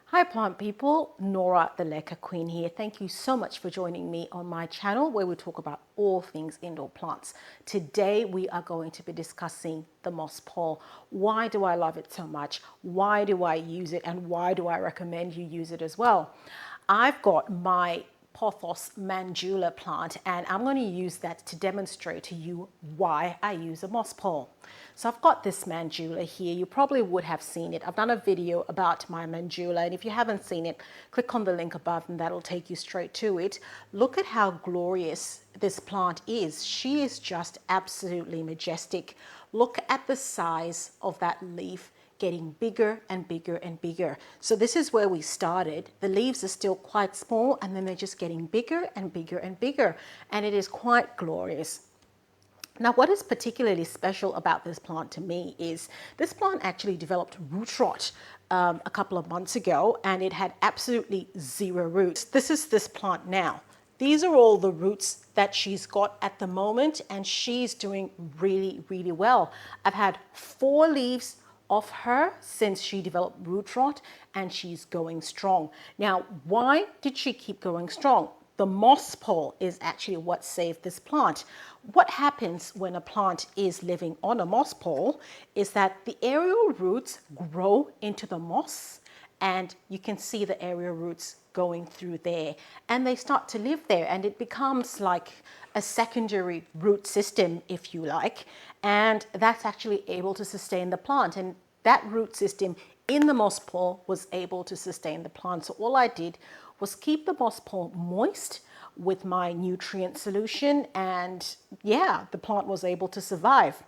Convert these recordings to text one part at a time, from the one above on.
Hi plant people, Nora the Leca Queen here. Thank you so much for joining me on my channel where we talk about all things indoor plants. Today we are going to be discussing the moss pole. Why do I love it so much? Why do I use it? And why do I recommend you use it as well? I've got my Pothos Manjula plant and I'm going to use that to demonstrate to you why I use a moss pole. So I've got this Manjula here. You probably would have seen it. I've done a video about my Manjula, and if you haven't seen it, click on the link above and that'll take you straight to it. Look at how glorious this plant is. She is just absolutely majestic. Look at the size of that leaf getting bigger and bigger and bigger. So this is where we started. The leaves are still quite small and then they're just getting bigger and bigger and bigger, and it is quite glorious. Now, what is particularly special about this plant to me is this plant actually developed root rot a couple of months ago, and it had absolutely zero roots. This is this plant now. These are all the roots that she's got at the moment, and she's doing really, really well. I've had 4 leaves off her since she developed root rot, and she's going strong. Now, why did she keep going strong? The moss pole is actually what saved this plant. What happens when a plant is living on a moss pole is that the aerial roots grow into the moss, and you can see the aerial roots going through there, and they start to live there, and it becomes like a secondary root system, if you like, and that's actually able to sustain the plant. And that root system in the moss pole was able to sustain the plant. So all I did was keep the moss pole moist with my nutrient solution, and yeah, the plant was able to survive.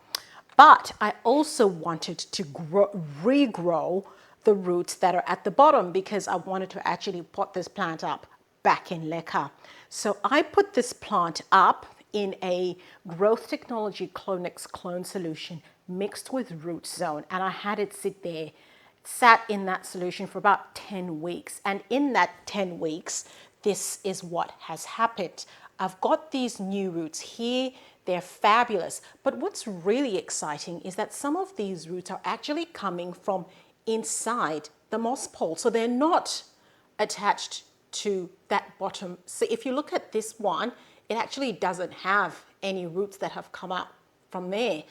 But I also wanted to regrow the roots that are at the bottom, because I wanted to actually pot this plant up back in Leca. So I put this plant up in a growth technology Clonex clone solution mixed with root zone, and I had it sit there. Sat in that solution for about 10 weeks. And in that 10 weeks, this is what has happened. I've got these new roots here. They're fabulous. But what's really exciting is that some of these roots are actually coming from inside the moss pole. So they're not attached to that bottom. So if you look at this one, it actually doesn't have any roots that have come out from there.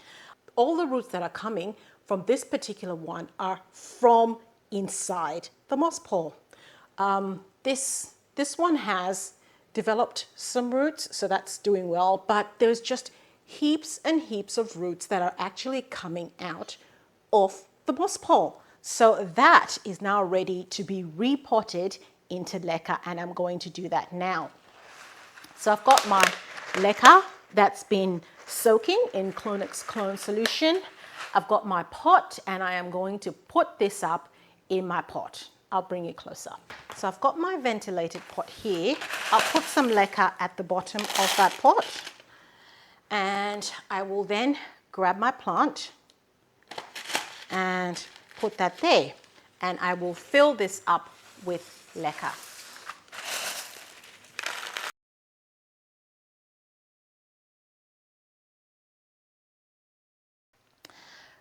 All the roots that are coming from this particular one are from inside the moss pole. This one has developed some roots, so that's doing well, but there's just heaps and heaps of roots that are actually coming out of the moss pole. So that is now ready to be repotted into Leca, and I'm going to do that now. So I've got my Leca that's been soaking in Clonex clone solution. I've got my pot, and I am going to put this up in my pot. I'll bring you closer. So I've got my ventilated pot here. I'll put some Leca at the bottom of that pot, and I will then grab my plant and put that there, and I will fill this up with Leca.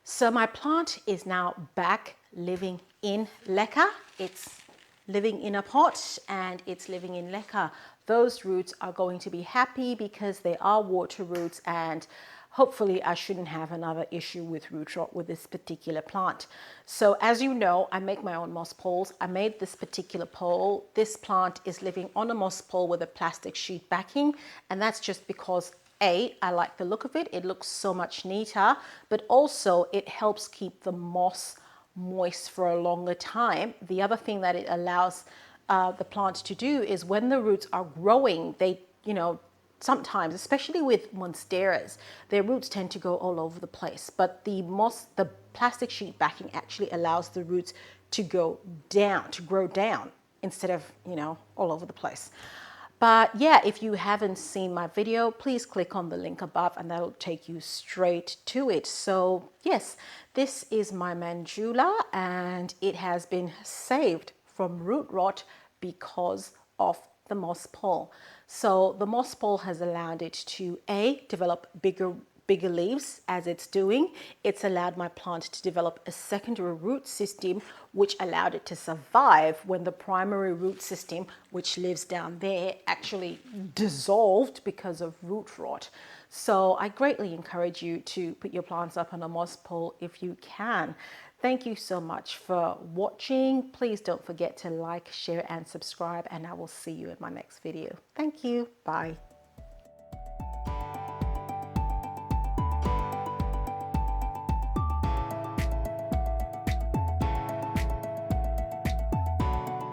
So my plant is now back living in Leca. It's living in a pot and it's living in Leca. Those roots are going to be happy because they are water roots, and hopefully I shouldn't have another issue with root rot with this particular plant. So as you know, I make my own moss poles. I made this particular pole. This plant is living on a moss pole with a plastic sheet backing, and that's just because I like the look of it. It looks so much neater, but also it helps keep the moss moist for a longer time. The other thing that it allows the plant to do is when the roots are growing, they, sometimes, especially with monsteras, their roots tend to go all over the place. But the plastic sheet backing actually allows the roots to grow down instead of, all over the place. But yeah, if you haven't seen my video, please click on the link above and that'll take you straight to it. So yes, this is my Manjula, and it has been saved from root rot because of the moss pole. So the moss pole has allowed it to develop bigger bigger leaves as it's doing, it's allowed my plant to develop a secondary root system, which allowed it to survive when the primary root system, which lives down there, actually dissolved because of root rot. So I greatly encourage you to put your plants up on a moss pole if you can. Thank you so much for watching. Please don't forget to like, share, and subscribe, and I will see you in my next video. Thank you. Bye.